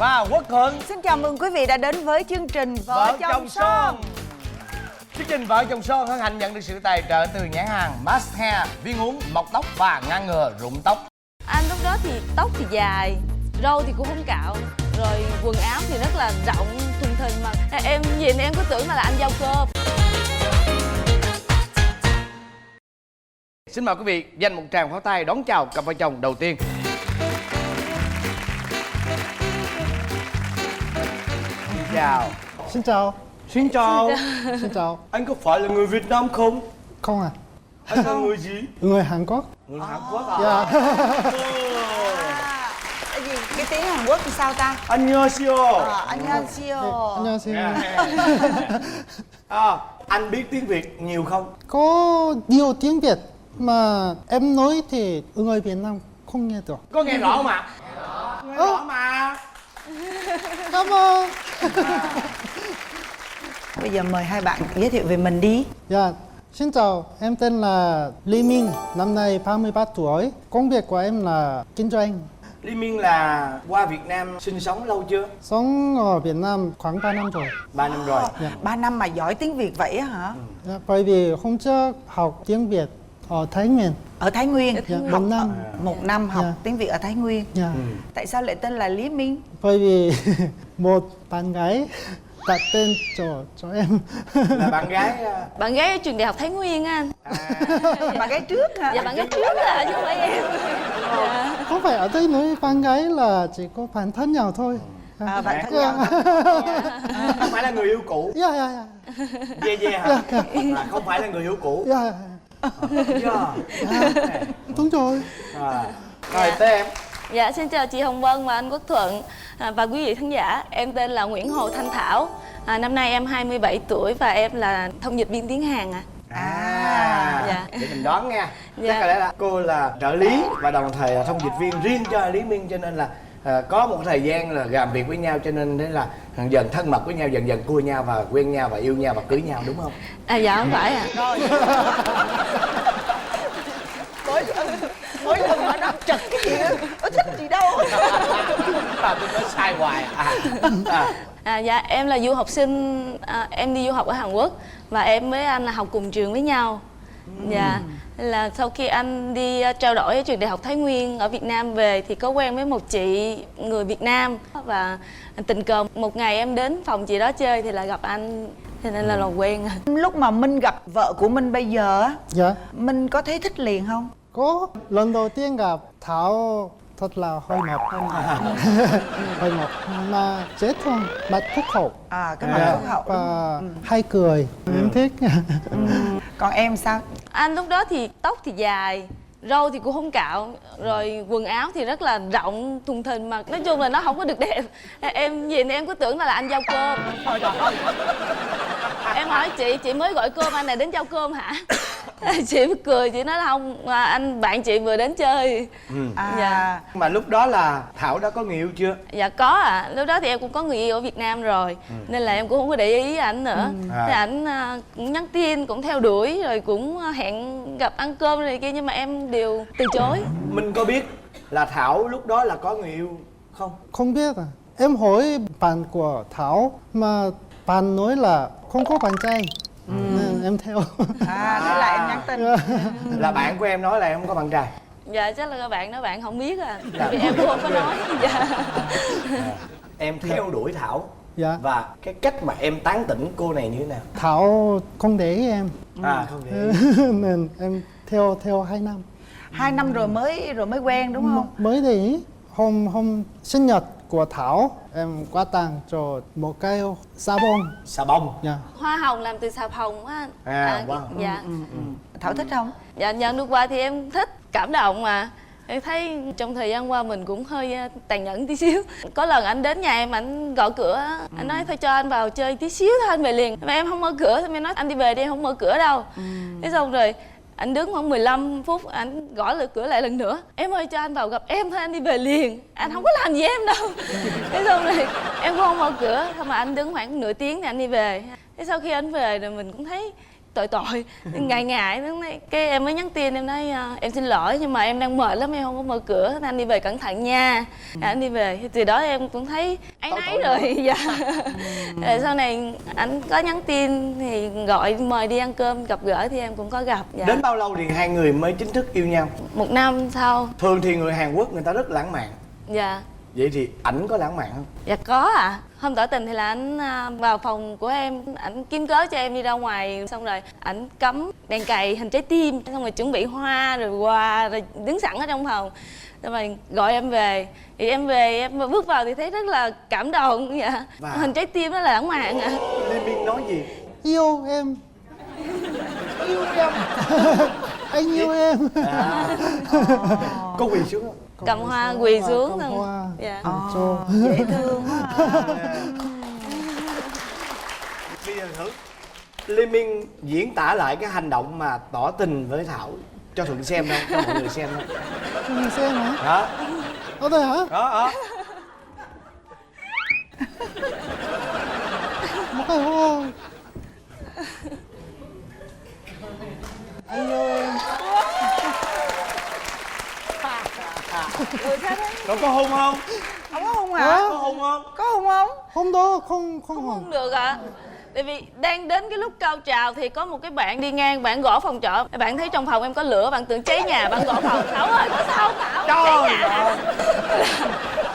và Quốc Thuận. Xin chào mừng quý vị đã đến với chương trình Vợ chồng son. Chương trình Vợ chồng son hân hạnh nhận được sự tài trợ từ nhãn hàng Mast Hair, viên uống mọc tóc và ngăn ngừa rụng tóc. Anh lúc đó thì tóc thì dài, râu thì cũng không cạo, rồi quần áo thì rất là rộng, thùng thình mà em nhìn em cứ tưởng là anh giao cơm. Xin mời quý vị dành một tràng pháo tay đón chào cặp vợ chồng đầu tiên. Chào. Xin chào. Xin chào. Xin chào. Anh có phải là người Việt Nam không? Không à. Anh là người gì? Người Hàn Quốc. Người Hàn Quốc à? Dạ. Cái gì? Cái tiếng Hàn Quốc thì sao ta? 안녕하세요. 안녕하세요. 안녕하세요. Anh biết tiếng Việt nhiều không? Có nhiều tiếng Việt mà em nói thì người Việt Nam không nghe được. Có nghe rõ mà. Nghe rõ mà. Cảm ơn. Bây giờ mời hai bạn giới thiệu về mình đi. Dạ. Xin chào, em tên là Lý Minh, năm nay 33 tuổi. Công việc của em là kinh doanh. Lý Minh là qua Việt Nam sinh sống lâu chưa? Sống ở Việt Nam khoảng 3 năm rồi. 3 năm rồi. 3 năm mà giỏi tiếng Việt vậy á hả? Dạ, bởi vì hôm trước học tiếng Việt ở Thái Nguyên. Ở Thái Nguyên. Dạ, Học 1 năm. 1 năm học Dạ. tiếng Việt ở Thái Nguyên. Dạ. Tại sao lại tên là Lý Minh? Bởi vì một bạn gái đặt tên cho em. Là bạn gái. Bạn gái ở trường đại học Thái Nguyên á anh. Bạn gái trước hả? Dạ bạn gái trước là chứ không phải em. Dạ. Không phải ở đây nói bạn gái là chỉ có bản thân nhau thôi. Bạn thân nhau. Không phải là người yêu cũ. Dạ dạ dạ. Về hả? Không phải là người yêu cũ. Dạ. Đúng rồi. Rồi tới em. Dạ xin chào chị Hồng Vân và anh Quốc Thuận và quý vị khán giả. Em tên là Nguyễn Hồ Thanh Thảo. Năm nay em 27 tuổi và em là thông dịch viên tiếng Hàn ạ. Dạ. Để mình đoán nha. Dạ. Chắc có lẽ là cô là trợ lý và đồng thời là thông dịch viên riêng cho Lý Minh, cho nên là có một thời gian là làm việc với nhau, cho nên đấy là dần thân mật với nhau, dần dần cua nhau và quen nhau và yêu nhau và cưới nhau, đúng không? Dạ không phải ạ. Mỗi lần mà nó chật cái gì đó, nó thích gì đâu. Tôi nói sai hoài Dạ em là du học sinh, em đi du học ở Hàn Quốc và em với anh là học cùng trường với nhau. Dạ là sau khi anh đi trao đổi ở trường đại học Thái Nguyên ở Việt Nam về thì có quen với một chị người Việt Nam và tình cờ một ngày em đến phòng chị đó chơi thì là gặp anh, cho nên là quen. Lúc mà Minh gặp vợ của Minh bây giờ á, Dạ. Minh có thấy thích liền không? Có lần đầu tiên gặp Thảo thật là hơi mập. Hơi mập mà dễ thương, mặt phúc hậu. Cái mặt phúc hậu. Và hay cười. Em thích. Còn em sao? Anh lúc đó thì tóc thì dài, râu thì cũng không cạo, rồi quần áo thì rất là rộng, thùng thình mà nói chung là nó không có được đẹp. Em nhìn em cứ tưởng là anh giao cơm. Em hỏi chị mới gọi cơm, anh này đến giao cơm hả? Chị cười, chị nói là không, anh bạn chị vừa đến chơi. Dạ. Mà lúc đó là Thảo đã có người yêu chưa? Dạ có ạ. Lúc đó thì em cũng có người yêu ở Việt Nam rồi, nên là em cũng không có để ý ảnh nữa. Thì ảnh cũng nhắn tin, cũng theo đuổi, rồi cũng hẹn gặp ăn cơm này kia, nhưng mà em đều từ chối. Mình có biết là Thảo lúc đó là có người yêu không? Không biết à. Em hỏi bạn của Thảo mà bạn nói là không có bạn trai. Nên em theo. Thế là em nhắn tin. Là bạn của em nói là em không có bạn trai. Dạ chắc là các bạn nói bạn không biết à, vì em cũng không có nói. Dạ. Em theo đuổi Thảo. Dạ. Và cái cách mà em tán tỉnh cô này như thế nào? Thảo không để ý em. Không để ý. Nên em theo 2 năm. 2 năm rồi mới quen đúng không? Mới để ý. Hôm sinh nhật của Thảo em quà tặng cho một cái xà bông. Xà bông. Dạ. Hoa hồng làm từ xà phòng á anh. Wow. Dạ. Thảo thích không? Dạ nhận được quà thì em thích, cảm động mà. Em thấy trong thời gian qua mình cũng hơi tàn nhẫn tí xíu. Có lần anh đến nhà em, anh gõ cửa, anh nói thôi cho anh vào chơi tí xíu thôi anh về liền. Mà em không mở cửa, thì em nói anh đi về đi, em không mở cửa đâu. Thế xong rồi anh đứng khoảng 15 phút, anh gõ lại cửa lại lần nữa. Em ơi cho anh vào gặp em thôi, anh đi về liền. Anh không có làm gì em đâu. Thế xong rồi em cũng không mở cửa, thôi mà anh đứng khoảng nửa tiếng thì anh đi về. Thế sau khi anh về rồi mình cũng thấy tội ngại ngại nó nói, cái em mới nhắn tin em nói em xin lỗi nhưng mà em đang mệt lắm em không có mở cửa, anh đi về cẩn thận nha. Anh đi về từ đó em cũng thấy áy náy rồi. Dạ. Rồi sau này anh có nhắn tin thì gọi mời đi ăn cơm gặp gỡ thì em cũng có gặp. Dạ. Đến bao lâu thì hai người mới chính thức yêu nhau? 1 năm sau. Thường thì người Hàn Quốc người ta rất lãng mạn. Dạ. Vậy thì ảnh có lãng mạn không? Dạ có ạ. Hôm tỏ tình thì là anh vào phòng của em, ảnh kiếm cớ cho em đi ra ngoài, xong rồi ảnh cắm đèn cày hình trái tim, xong rồi chuẩn bị hoa rồi quà rồi đứng sẵn ở trong phòng. Xong rồi gọi em về, thì em về em bước vào thì thấy rất là cảm động. Dạ. Và hình trái tim đó là lãng mạn ạ. Lê Minh nói gì? Yêu em. Yêu em. Anh yêu em. Có quỳ xuống không? Cầm hoa quỳ xuống cầm xong. hoa. Dạ. Cho. Dễ thương quá à. Bây giờ thử Lê Minh diễn tả lại cái hành động mà tỏ tình với Thảo cho Thuận xem đâu, cho mọi người xem đâu. Cho mình xem hả? Đó, Ở đây hả? đó. Một cái hoa. Anh yêu em. Cậu có hôn không? Không có hôn hả? Có hôn không? Có hôn không? Hôm đó không hôn. Không được ạ. Tại vì đang đến cái lúc cao trào thì có một cái bạn đi ngang, bạn gõ phòng trọ. Bạn thấy trong phòng em có lửa, bạn tưởng cháy nhà, bạn gõ phòng. Thảo ơi, có sao Thảo? Cháy nhà.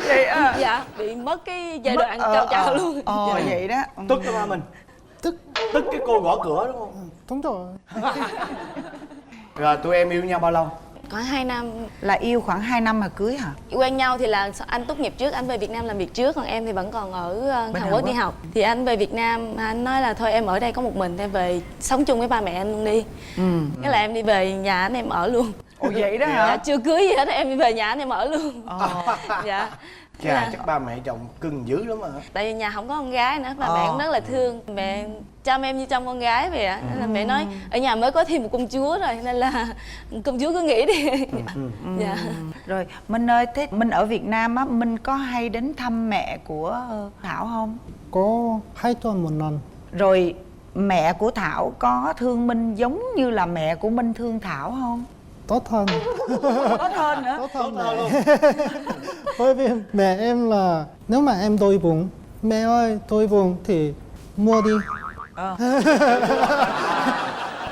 Vậy à. Dạ, bị mất cái giai đoạn cao trào luôn. Dạ. Ừ. Vậy đó. Tức cho ba mình. Tức. Tức cái cô gõ cửa đúng không? Đúng rồi. Rồi tụi em yêu nhau bao lâu? Khoảng 2 năm. Là yêu khoảng 2 năm mà cưới hả? Quen nhau thì là anh tốt nghiệp trước, anh về Việt Nam làm việc trước, còn em thì vẫn còn ở Hàn Quốc đi học. Thì anh về Việt Nam, anh nói là thôi em ở đây có một mình, em về sống chung với ba mẹ anh luôn đi. Cái là em đi về nhà anh em ở luôn. Ồ vậy đó Dạ, hả? chưa cưới gì hết, em đi về nhà anh em ở luôn. Dạ. Chà, chắc ba mẹ chồng cưng dữ lắm hả? Tại vì nhà không có con gái nữa, ba mẹ cũng rất là thương. Mẹ chăm em như chăm con gái vậy ạ. Nên là mẹ nói ở nhà mới có thêm một công chúa rồi, nên là công chúa cứ nghỉ đi. Dạ. Rồi Minh ơi, thế Minh ở Việt Nam á, Minh có hay đến thăm mẹ của Thảo không? Có 2 tuần một lần. Rồi mẹ của Thảo có thương Minh giống như là mẹ của Minh thương Thảo không? Tốt hơn. Tốt hơn nữa. Tốt hơn mẹ. Bởi vì mẹ em là nếu mà em đói bụng, mẹ ơi đói bụng thì mua đi.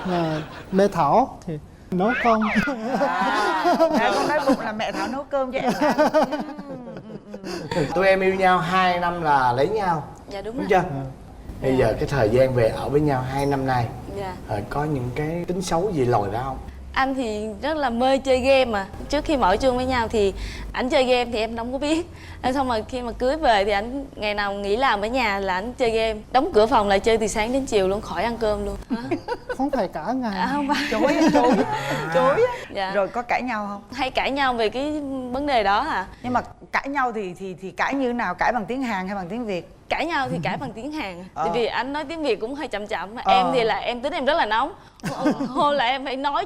Mà mẹ Thảo thì nấu cơm. Mẹ con nói bụng là mẹ Thảo nấu cơm cho em ăn. Tụi em yêu nhau 2 năm là lấy nhau. Dạ đúng Đúng rồi. chưa? Bây giờ cái thời gian về ở với nhau 2 năm nay, Dạ. có những cái tính xấu gì lòi ra không? Anh thì rất là mê chơi game mà. Trước khi mà ở chung với nhau thì ảnh chơi game thì em không có biết. Xong rồi khi mà cưới về thì ảnh ngày nào nghỉ làm ở nhà là ảnh chơi game. Đóng cửa phòng lại chơi từ sáng đến chiều luôn, khỏi ăn cơm luôn. Không phải cả ngày. Không phải. Chối á. Dạ. Rồi có cãi nhau không? Hay cãi nhau về cái vấn đề đó à. Nhưng mà cãi nhau thì cãi như thế nào? Cãi bằng tiếng Hàn hay bằng tiếng Việt? Cãi nhau thì cãi bằng tiếng Hàn. Tại vì anh nói tiếng Việt cũng hơi chậm chậm. Em thì là em tính em rất là nóng. Hôn là em phải nói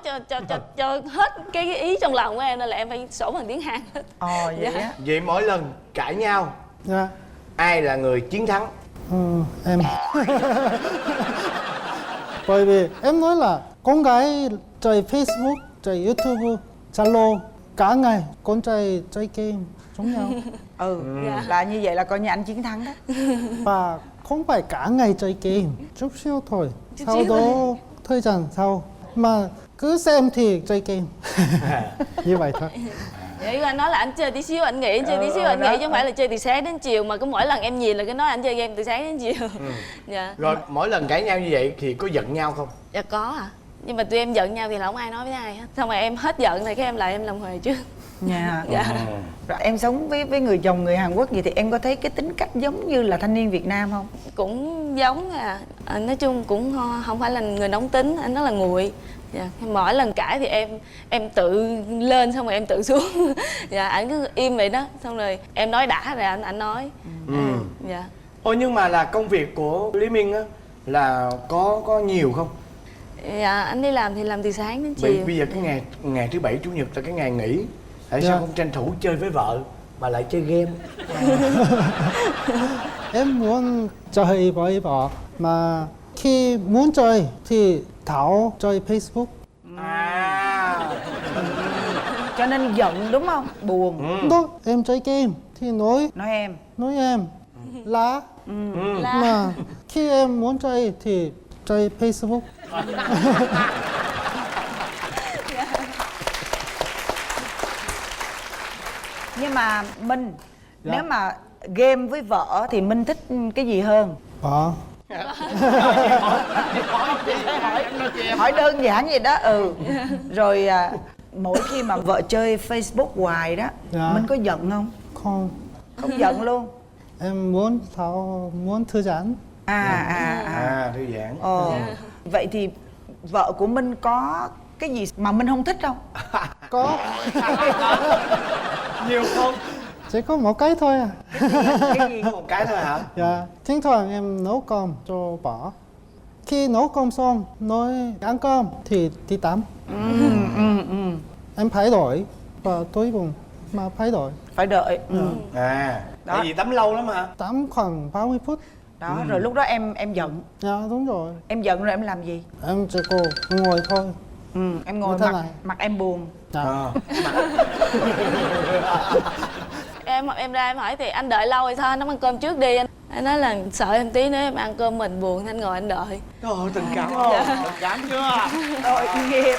cho hết cái ý trong lòng của em, nên là em phải sổ bằng tiếng Hàn hết. Vậy á. Vậy mỗi lần cãi nhau, Dạ. ai là người chiến thắng? Em. Bởi vì em nói là con gái chơi Facebook, chơi YouTube, Zalo cả ngày, con trai chơi game giống nhau. Là như vậy là coi như anh chiến thắng đó. Và không phải cả ngày chơi game, chút xíu thôi. Sau đó thời gian sau mà cứ xem thì chơi game. Như vậy thôi. Vậy anh nói là anh chơi tí xíu anh nghỉ, chơi tí xíu anh nghỉ, chứ không phải là chơi từ sáng đến chiều, mà cứ mỗi lần em nhìn là cứ nói anh chơi game từ sáng đến chiều. Dạ. Rồi mỗi lần cãi nhau như vậy thì có giận nhau không? Dạ có à. Nhưng mà tụi em giận nhau thì là không ai nói với ai hết. Xong rồi em hết giận thì cái em lại em làm huề trước. Dạ. Dạ. Rồi em sống với người chồng người Hàn Quốc vậy thì em có thấy cái tính cách giống như là thanh niên Việt Nam không? Cũng giống à. Nói chung cũng không phải là người nóng tính, anh rất là nguội. Dạ. Mỗi lần cãi thì em tự lên xong rồi em tự xuống. Dạ, ảnh cứ im vậy đó. Xong rồi em nói đã rồi anh nói. Dạ. Ôi nhưng mà là công việc của Lý Minh á là có nhiều không? Dạ, anh đi làm thì làm từ sáng đến chiều. Bây giờ cái ngày thứ bảy chủ nhật là cái ngày nghỉ. Tại sao không tranh thủ chơi với vợ mà lại chơi game? Em muốn chơi với vợ mà khi muốn chơi thì Thảo chơi Facebook. À. Cho nên giận đúng không? Buồn. Đó, em chơi game thì nói Nói em. lá. Là Mà khi em muốn chơi thì chơi Facebook. Nhưng mà Minh, Dạ. nếu mà game với vợ thì Minh thích cái gì hơn? Bỏ. Hỏi đơn giản vậy đó. Rồi mỗi khi mà vợ chơi Facebook hoài đó, Dạ. Minh có giận không? Không. Không giận luôn. Em muốn Thảo muốn thư giãn. À, thư giãn. Vậy thì vợ của Minh có cái gì mà Minh không thích không? Có. Nhiều không? Chỉ có một cái thôi à. Cái gì? Có một cái thôi hả? Dạ, thỉnh thoảng em nấu cơm cho bỏ. Khi nấu cơm xong, nói ăn cơm thì đi tắm. Em phải đổi và tối buồn mà phải đổi. Phải đợi. À, Đó. tại vì tắm lâu lắm hả? Tắm khoảng 30 phút. Đó, rồi lúc đó em giận. Dạ, đúng rồi. Em giận rồi em làm gì? Em chỉ có ngồi thôi. Em ngồi Như thế mặt này. mặt em buồn. Dạ. em ra em hỏi thì anh đợi lâu rồi sao anh không ăn cơm trước đi anh nói là sợ em tí nữa em ăn cơm mình buồn anh ngồi anh đợi. Trời ơi, tình cảm không? Tình cảm chưa? Tội nghiệp.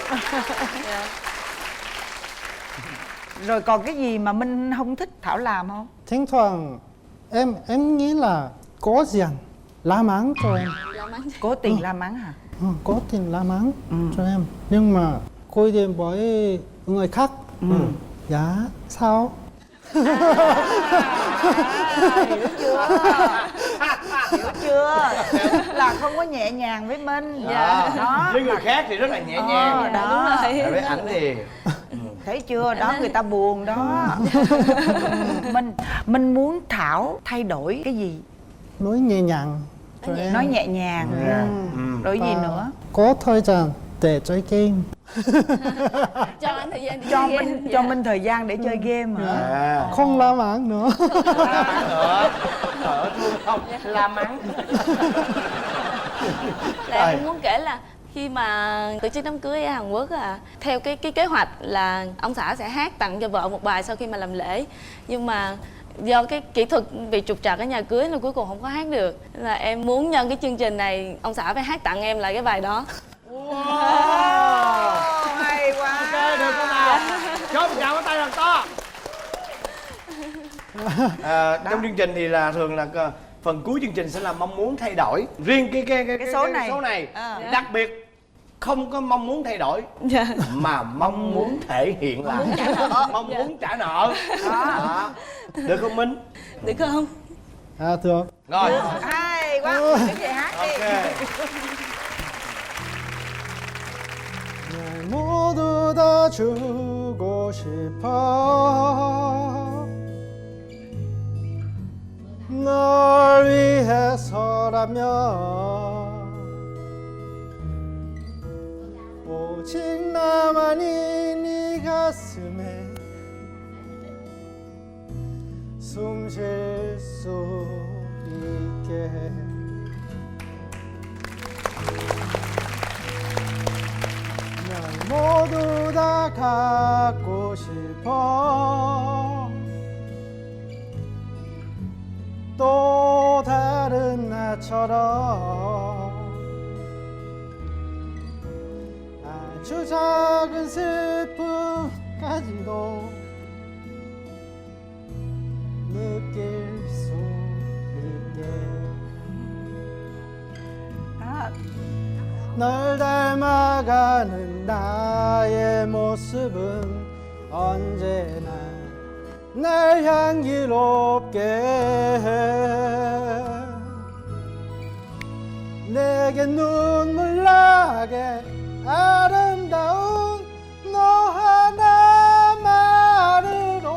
Rồi còn cái gì mà Minh không thích Thảo làm không? Thỉnh thoảng em nghĩ là có tiền la mắng cho em. Cố tình la mắng hả? Có tiền la mắng cho em. Nhưng mà coi điện với người khác. Dạ, sao? Hiểu chưa? Hiểu chưa? Là không có nhẹ nhàng với Minh. Dạ. Đó. Với người khác thì rất là nhẹ nhàng. Đó. Tại với ảnh thì Thấy chưa? Đó, người ta buồn đó. Mình muốn Thảo thay đổi cái gì? Nói nhẹ nhàng cho em. Nói nhẹ nhàng. Rồi gì Và nữa? có thời gian để chơi game. Cho anh thời gian đi Cho chơi game. Minh cho Minh thời gian để chơi game hả? à, Không la mắng nữa. la mắng nữa. Trời ơi, thương không? La mắng. Là em muốn kể là khi mà tổ chức đám cưới ở Hàn Quốc theo cái kế hoạch là ông xã sẽ hát tặng cho vợ một bài sau khi mà làm lễ, nhưng mà do cái kỹ thuật bị trục trặc ở nhà cưới nên cuối cùng không có hát được. Nên là em muốn nhân cái chương trình này ông xã phải hát tặng em lại cái bài đó. Hay quá. Ok, được không nào? Cho một tràng pháo tay thật to. Trong chương trình thì là thường là phần cuối chương trình sẽ là mong muốn thay đổi. Riêng cái số này. số này À. đặc biệt không có mong muốn thay đổi Dạ. mà mong muốn thể hiện là mong muốn trả nợ. Đó. Được không Minh? Được không? À, được. Rồi. Hay quá. Cái gì hát đi. Ok. 날 모두 다 주고 싶어 널 위해서라면 오직 나만이 네 가슴에 숨 쉴 수 있게 날 모두 다 갖고 싶어 또 다른 나처럼 아주 작은 슬픔까지도 느낄 수 있게 널 닮아가는 나의 모습은 언제나 날 향기롭게 해 내게 눈물 나게 아름다운 너 하나만으로도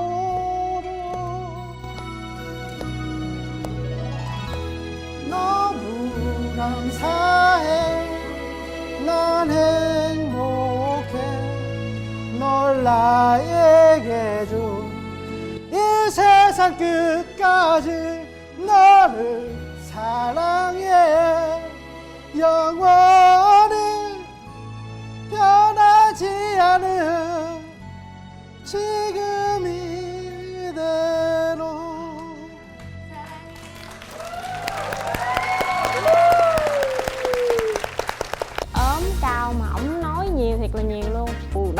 너무 감사해 난 행복해 널 나에게 준 이 세상 끝까지 너를 사랑해 영원히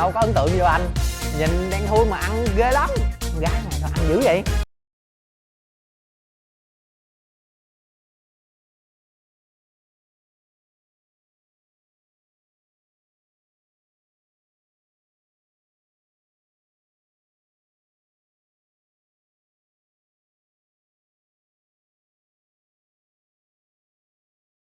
đâu có ấn tượng gì đâu anh. Nhìn đen thui mà ăn ghê lắm. Con gái này sao ăn dữ vậy?